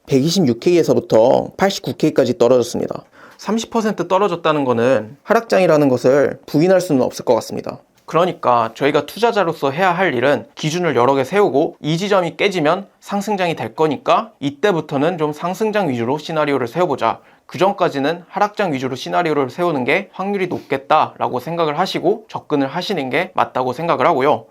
126K에서부터 89K까지 떨어졌습니다. 30% 떨어졌다는 것은 하락장이라는 것을 부인할 수는 없을 것 같습니다. 그러니까 저희가 투자자로서 해야 할 일은 기준을 여러 개 세우고 이 지점이 깨지면 상승장이 될 거니까 이때부터는 좀 상승장 위주로 시나리오를 세워보자. 그 전까지는 하락장 위주로 시나리오를 세우는 게 확률이 높겠다라고 생각을 하시고 접근을 하시는 게 맞다고 생각을 하고요.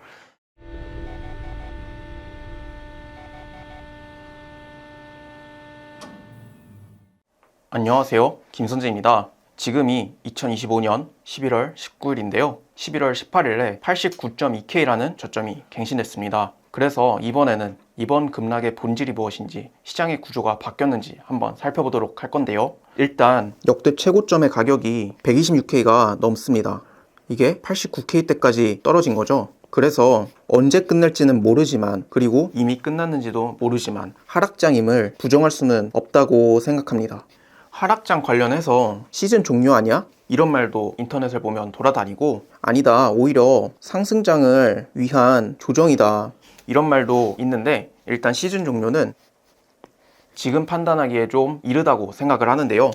안녕하세요, 김선재입니다. 지금이 2025년 11월 19일인데요. 11월 18일에 89.2K라는 저점이 갱신됐습니다. 그래서 이번에는 이번 급락의 본질이 무엇인지, 시장의 구조가 바뀌었는지 한번 살펴보도록 할 건데요. 일단 역대 최고점의 가격이 126K가 넘습니다. 이게 89K 때까지 떨어진 거죠. 그래서 언제 끝날지는 모르지만, 그리고 이미 끝났는지도 모르지만 하락장임을 부정할 수는 없다고 생각합니다. 하락장 관련해서 시즌 종료 아니야? 이런 말도 인터넷을 보면 돌아다니고, 아니다, 오히려 상승장을 위한 조정이다, 이런 말도 있는데, 일단 시즌 종료는 지금 판단하기에 좀 이르다고 생각을 하는데요.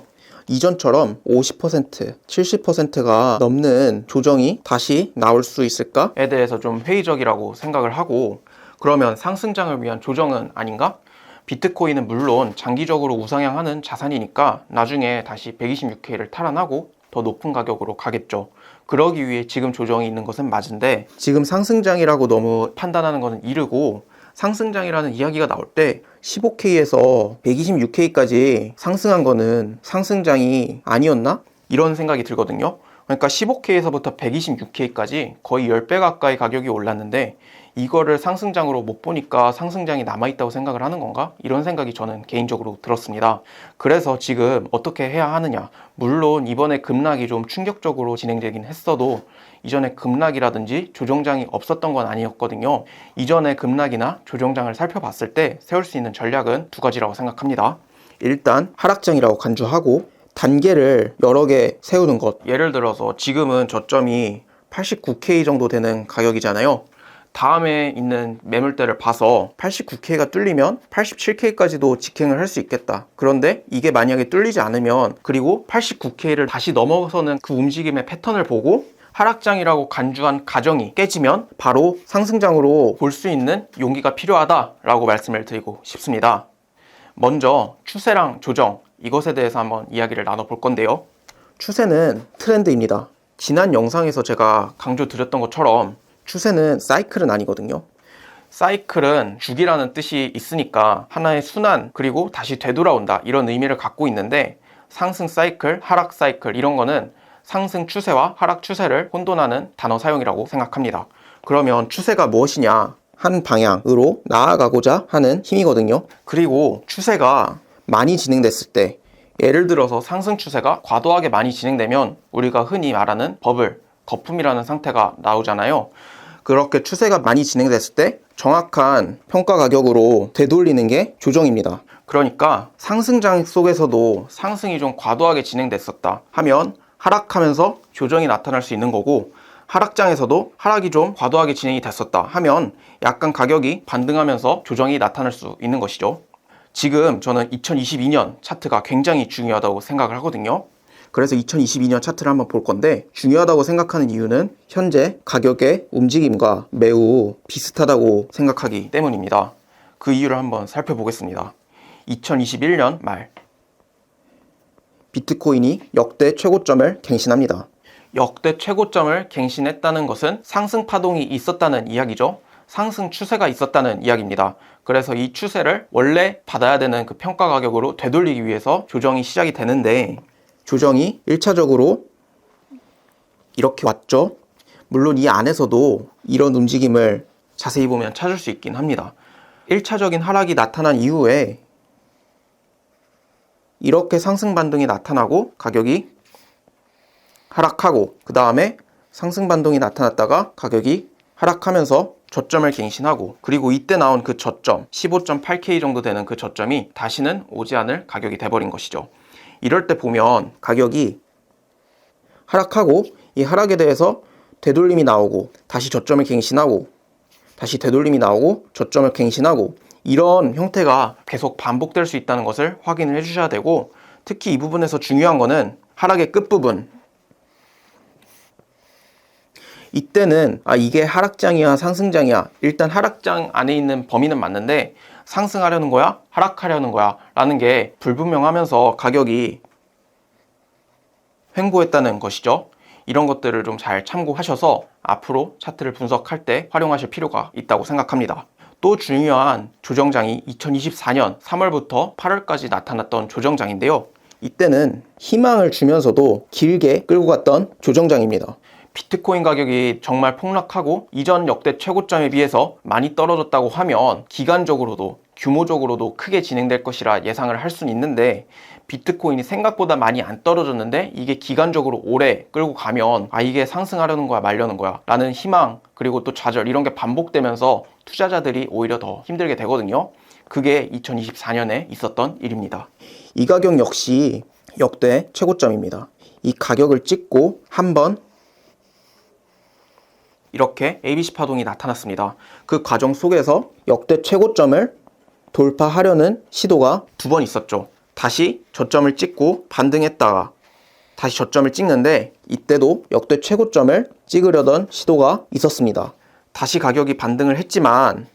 이전처럼 50%, 70%가 넘는 조정이 다시 나올 수 있을까에 대해서 좀 회의적이라고 생각을 하고, 그러면 상승장을 위한 조정은 아닌가? 비트코인은 물론 장기적으로 우상향하는 자산이니까 나중에 다시 126K를 탈환하고 더 높은 가격으로 가겠죠. 그러기 위해 지금 조정이 있는 것은 맞은데, 지금 상승장이라고 너무 판단하는 것은 이르고, 상승장이라는 이야기가 나올 때 15K에서 126K까지 상승한 거는 상승장이 아니었나? 이런 생각이 들거든요. 그러니까 15K에서부터 126K까지 거의 10배 가까이 가격이 올랐는데, 이거를 상승장으로 못 보니까 상승장이 남아있다고 생각을 하는 건가? 이런 생각이 저는 개인적으로 들었습니다. 그래서 지금 어떻게 해야 하느냐? 물론 이번에 급락이 좀 충격적으로 진행되긴 했어도 이전에 급락이라든지 조정장이 없었던 건 아니었거든요. 이전에 급락이나 조정장을 살펴봤을 때 세울 수 있는 전략은 두 가지라고 생각합니다. 일단 하락장이라고 간주하고 단계를 여러 개 세우는 것. 예를 들어서 지금은 저점이 89K 정도 되는 가격이잖아요. 다음에 있는 매물대를 봐서 89K가 뚫리면 87K까지도 직행을 할 수 있겠다. 그런데 이게 만약에 뚫리지 않으면, 그리고 89K를 다시 넘어서는 그 움직임의 패턴을 보고 하락장이라고 간주한 가정이 깨지면 바로 상승장으로 볼 수 있는 용기가 필요하다라고 말씀을 드리고 싶습니다. 먼저 추세랑 조정, 이것에 대해서 한번 이야기를 나눠볼 건데요. 추세는 트렌드입니다. 지난 영상에서 제가 강조드렸던 것처럼 추세는 사이클은 아니거든요. 사이클은 주기라는 뜻이 있으니까 하나의 순환, 그리고 다시 되돌아온다, 이런 의미를 갖고 있는데, 상승 사이클, 하락 사이클, 이런 거는 상승 추세와 하락 추세를 혼돈하는 단어 사용이라고 생각합니다. 그러면 추세가 무엇이냐? 한 방향으로 나아가고자 하는 힘이거든요. 그리고 추세가 많이 진행됐을 때, 예를 들어서 상승 추세가 과도하게 많이 진행되면 우리가 흔히 말하는 버블, 거품이라는 상태가 나오잖아요. 그렇게 추세가 많이 진행됐을 때 정확한 평가 가격으로 되돌리는 게 조정입니다. 그러니까 상승장 속에서도 상승이 좀 과도하게 진행됐었다 하면 하락하면서 조정이 나타날 수 있는 거고, 하락장에서도 하락이 좀 과도하게 진행이 됐었다 하면 약간 가격이 반등하면서 조정이 나타날 수 있는 것이죠. 지금 저는 2022년 차트가 굉장히 중요하다고 생각을 하거든요. 그래서 2022년 차트를 한번 볼 건데, 중요하다고 생각하는 이유는 현재 가격의 움직임과 매우 비슷하다고 생각하기 때문입니다. 그 이유를 한번 살펴보겠습니다. 2021년 말 비트코인이 역대 최고점을 갱신합니다. 역대 최고점을 갱신했다는 것은 상승 파동이 있었다는 이야기죠. 상승 추세가 있었다는 이야기입니다. 그래서 이 추세를 원래 받아야 되는 그 평가 가격으로 되돌리기 위해서 조정이 시작이 되는데, 조정이 1차적으로 이렇게 왔죠. 물론 이 안에서도 이런 움직임을 자세히 보면 찾을 수 있긴 합니다. 1차적인 하락이 나타난 이후에 이렇게 상승 반등이 나타나고 가격이 하락하고, 그 다음에 상승 반등이 나타났다가 가격이 하락하면서 저점을 갱신하고, 그리고 이때 나온 그 저점 15.8K 정도 되는 그 저점이 다시는 오지 않을 가격이 돼버린 것이죠. 이럴 때 보면 가격이 하락하고, 이 하락에 대해서 되돌림이 나오고, 다시 저점을 갱신하고, 다시 되돌림이 나오고, 저점을 갱신하고, 이런 형태가 계속 반복될 수 있다는 것을 확인을 해주셔야 되고, 특히 이 부분에서 중요한 거는 하락의 끝부분, 이때는 이게 하락장이야 상승장이야, 일단 하락장 안에 있는 범위는 맞는데 상승하려는 거야 하락하려는 거야 라는 게 불분명하면서 가격이 횡보했다는 것이죠. 이런 것들을 좀 잘 참고하셔서 앞으로 차트를 분석할 때 활용하실 필요가 있다고 생각합니다. 또 중요한 조정장이 2024년 3월부터 8월까지 나타났던 조정장인데요. 이때는 희망을 주면서도 길게 끌고 갔던 조정장입니다. 비트코인 가격이 정말 폭락하고 이전 역대 최고점에 비해서 많이 떨어졌다고 하면 기간적으로도 규모적으로도 크게 진행될 것이라 예상을 할 수는 있는데, 비트코인이 생각보다 많이 안 떨어졌는데 이게 기간적으로 오래 끌고 가면 이게 상승하려는 거야 말려는 거야 라는 희망, 그리고 또 좌절, 이런 게 반복되면서 투자자들이 오히려 더 힘들게 되거든요. 그게 2024년에 있었던 일입니다. 이 가격 역시 역대 최고점입니다. 이 가격을 찍고 한번 이렇게 ABC 파동이 나타났습니다. 그 과정 속에서 역대 최고점을 돌파하려는 시도가 2번 있었죠. 다시 저점을 찍고 반등했다가 다시 저점을 찍는데, 이때도 역대 최고점을 찍으려던 시도가 있었습니다. 다시 가격이 반등을 했지만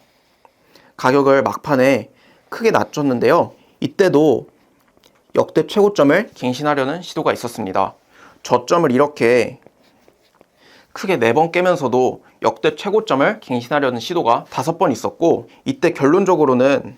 가격을 막판에 크게 낮췄는데요. 이때도 역대 최고점을 갱신하려는 시도가 있었습니다. 저점을 이렇게 크게 4번 깨면서도 역대 최고점을 갱신하려는 시도가 5번 있었고, 이때 결론적으로는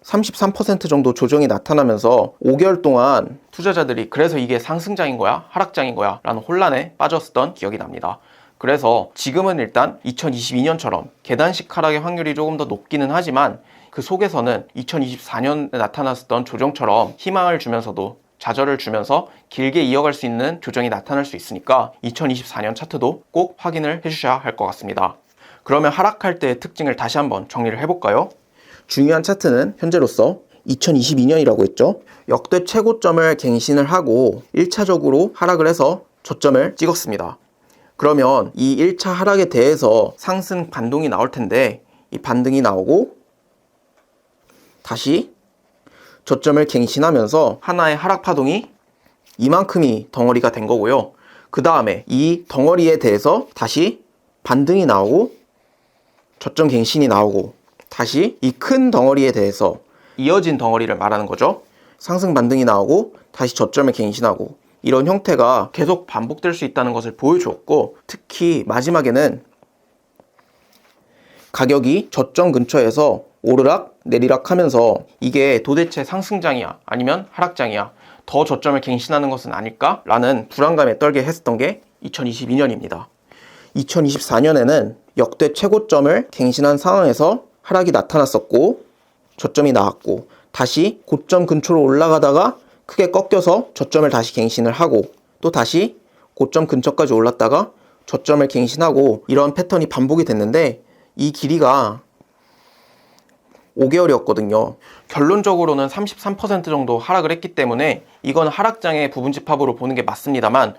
33% 정도 조정이 나타나면서 5개월 동안 투자자들이 그래서 이게 상승장인 거야 하락장인 거야 라는 혼란에 빠졌었던 기억이 납니다. 그래서 지금은 일단 2022년처럼 계단식 하락의 확률이 조금 더 높기는 하지만, 그 속에서는 2024년에 나타났었던 조정처럼 희망을 주면서도 좌절을 주면서 길게 이어갈 수 있는 조정이 나타날 수 있으니까 2024년 차트도 꼭 확인을 해주셔야 할 것 같습니다. 그러면 하락할 때의 특징을 다시 한번 정리를 해볼까요? 중요한 차트는 현재로서 2022년이라고 했죠. 역대 최고점을 갱신을 하고 1차적으로 하락을 해서 저점을 찍었습니다. 그러면 이 1차 하락에 대해서 상승 반동이 나올 텐데, 이 반등이 나오고 다시 저점을 갱신하면서 하나의 하락 파동이 이만큼이 덩어리가 된 거고요. 그 다음에 이 덩어리에 대해서 다시 반등이 나오고 저점 갱신이 나오고 다시 이 큰 덩어리에 대해서 이어진 덩어리를 말하는 거죠. 상승 반등이 나오고 다시 저점을 갱신하고, 이런 형태가 계속 반복될 수 있다는 것을 보여주었고, 특히 마지막에는 가격이 저점 근처에서 오르락 내리락 하면서 이게 도대체 상승장이야 아니면 하락장이야, 더 저점을 갱신하는 것은 아닐까 라는 불안감에 떨게 했었던 게 2022년입니다. 2024년에는 역대 최고점을 갱신한 상황에서 하락이 나타났었고 저점이 나왔고, 다시 고점 근처로 올라가다가 크게 꺾여서 저점을 다시 갱신을 하고, 또 다시 고점 근처까지 올랐다가 저점을 갱신하고, 이런 패턴이 반복이 됐는데 이 길이가 5개월이었거든요. 결론적으로는 33% 정도 하락을 했기 때문에 이건 하락장의 부분집합으로 보는 게 맞습니다만,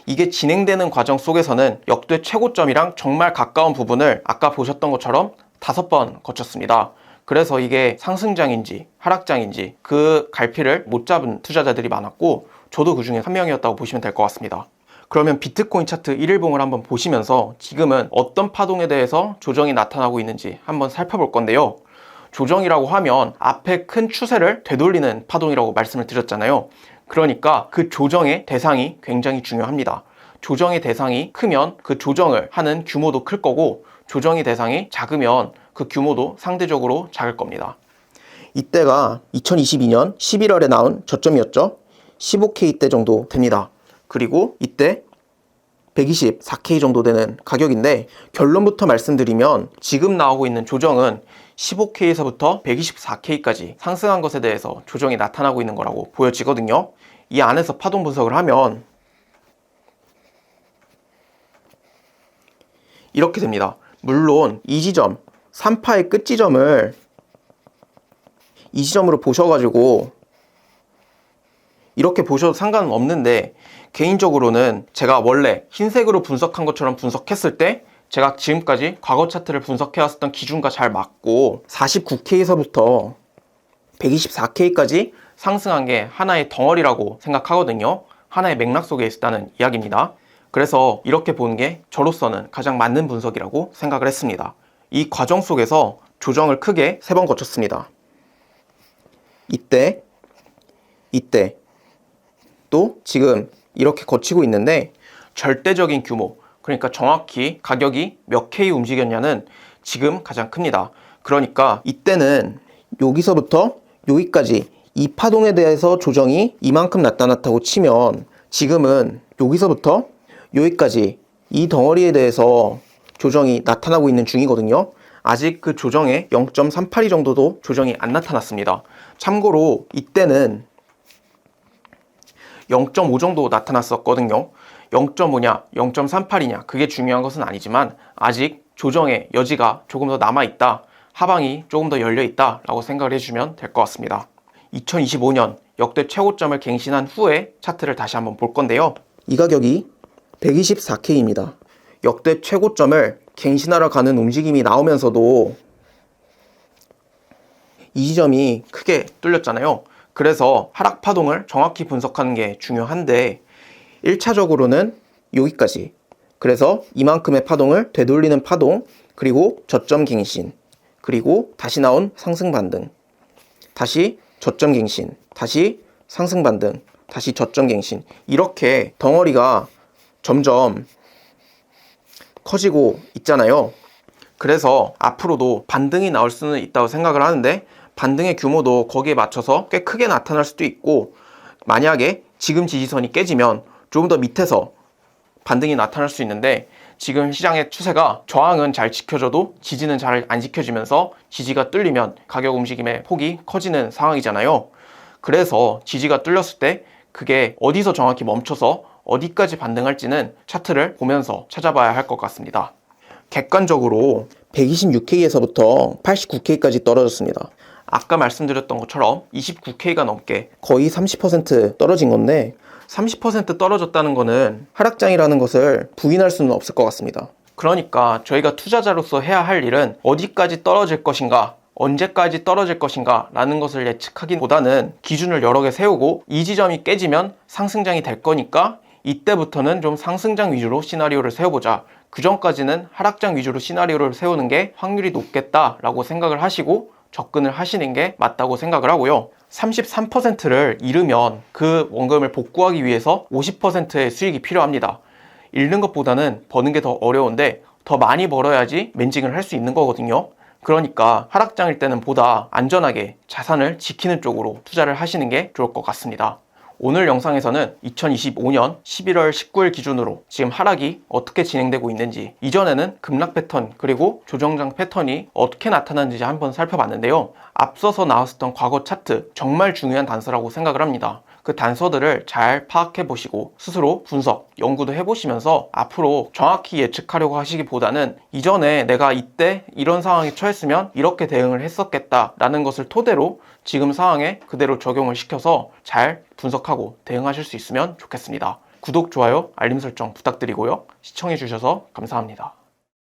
이게 진행되는 과정 속에서는 역대 최고점이랑 정말 가까운 부분을 아까 보셨던 것처럼 5번 거쳤습니다. 그래서 이게 상승장인지 하락장인지 그 갈피를 못 잡은 투자자들이 많았고, 저도 그 중에 한 명이었다고 보시면 될 것 같습니다. 그러면 비트코인 차트 1일봉을 한번 보시면서 지금은 어떤 파동에 대해서 조정이 나타나고 있는지 한번 살펴볼 건데요. 조정이라고 하면 앞에 큰 추세를 되돌리는 파동이라고 말씀을 드렸잖아요. 그러니까 그 조정의 대상이 굉장히 중요합니다. 조정의 대상이 크면 그 조정을 하는 규모도 클 거고, 조정의 대상이 작으면 그 규모도 상대적으로 작을 겁니다. 이때가 2022년 11월에 나온 저점이었죠. 15K대 정도 됩니다. 그리고 이때 124K 정도 되는 가격인데, 결론부터 말씀드리면 지금 나오고 있는 조정은 15K에서부터 124K까지 상승한 것에 대해서 조정이 나타나고 있는 거라고 보여지거든요. 이 안에서 파동 분석을 하면 이렇게 됩니다. 물론 이 지점 3파의 끝 지점을 이 지점으로 보셔가지고 이렇게 보셔도 상관은 없는데, 개인적으로는 제가 원래 흰색으로 분석한 것처럼 분석했을 때 제가 지금까지 과거 차트를 분석해왔었던 기준과 잘 맞고 49K에서부터 124K까지 상승한 게 하나의 덩어리라고 생각하거든요. 하나의 맥락 속에 있다는 이야기입니다. 그래서 이렇게 보는 게 저로서는 가장 맞는 분석이라고 생각을 했습니다. 이 과정 속에서 조정을 크게 3번 거쳤습니다. 이때 또 지금 이렇게 거치고 있는데 절대적인 규모, 그러니까 정확히 가격이 몇 K 움직였냐는 지금 가장 큽니다. 그러니까 이때는 여기서부터 여기까지 이 파동에 대해서 조정이 이만큼 나타났다고 치면 지금은 여기서부터 여기까지 이 덩어리에 대해서 조정이 나타나고 있는 중이거든요. 아직 그 조정의 0.382 정도도 조정이 안 나타났습니다. 참고로 이때는 0.5 정도 나타났었거든요. 0.5냐 0.38이냐 그게 중요한 것은 아니지만 아직 조정의 여지가 조금 더 남아있다, 하방이 조금 더 열려있다 라고 생각을 해주면 될 것 같습니다. 2025년 역대 최고점을 갱신한 후에 차트를 다시 한번 볼 건데요. 이 가격이 124K입니다. 역대 최고점을 갱신하러 가는 움직임이 나오면서도 이 지점이 크게 뚫렸잖아요. 그래서 하락 파동을 정확히 분석하는 게 중요한데 1차적으로는 여기까지, 그래서 이만큼의 파동을 되돌리는 파동, 그리고 저점 갱신, 그리고 다시 나온 상승 반등, 다시 저점 갱신, 다시 상승 반등, 다시 저점 갱신, 이렇게 덩어리가 점점 커지고 있잖아요. 그래서 앞으로도 반등이 나올 수는 있다고 생각을 하는데 반등의 규모도 거기에 맞춰서 꽤 크게 나타날 수도 있고, 만약에 지금 지지선이 깨지면 조금 더 밑에서 반등이 나타날 수 있는데 지금 시장의 추세가 저항은 잘 지켜져도 지지는 잘 안 지켜지면서 지지가 뚫리면 가격 움직임의 폭이 커지는 상황이잖아요. 그래서 지지가 뚫렸을 때 그게 어디서 정확히 멈춰서 어디까지 반등할지는 차트를 보면서 찾아봐야 할 것 같습니다. 객관적으로 126K에서부터 89K까지 떨어졌습니다. 아까 말씀드렸던 것처럼 29K가 넘게 거의 30% 떨어진 건데 30% 떨어졌다는 것은 하락장이라는 것을 부인할 수는 없을 것 같습니다. 그러니까 저희가 투자자로서 해야 할 일은 어디까지 떨어질 것인가, 언제까지 떨어질 것인가 라는 것을 예측하기보다는 기준을 여러 개 세우고 이 지점이 깨지면 상승장이 될 거니까 이때부터는 좀 상승장 위주로 시나리오를 세워보자, 그 전까지는 하락장 위주로 시나리오를 세우는 게 확률이 높겠다라고 생각을 하시고 접근을 하시는 게 맞다고 생각을 하고요. 33%를 잃으면 그 원금을 복구하기 위해서 50%의 수익이 필요합니다. 잃는 것보다는 버는 게 더 어려운데 더 많이 벌어야지 멘징을 할 수 있는 거거든요. 그러니까 하락장일 때는 보다 안전하게 자산을 지키는 쪽으로 투자를 하시는 게 좋을 것 같습니다. 오늘 영상에서는 2025년 11월 19일 기준으로 지금 하락이 어떻게 진행되고 있는지, 이전에는 급락 패턴 그리고 조정장 패턴이 어떻게 나타나는지 한번 살펴봤는데요. 앞서서 나왔었던 과거 차트, 정말 중요한 단서라고 생각을 합니다. 그 단서들을 잘 파악해 보시고 스스로 분석, 연구도 해보시면서 앞으로 정확히 예측하려고 하시기보다는 이전에 내가 이때 이런 상황에 처했으면 이렇게 대응을 했었겠다 라는 것을 토대로 지금 상황에 그대로 적용을 시켜서 잘 분석하고 대응하실 수 있으면 좋겠습니다. 구독, 좋아요, 알림 설정 부탁드리고요. 시청해 주셔서 감사합니다.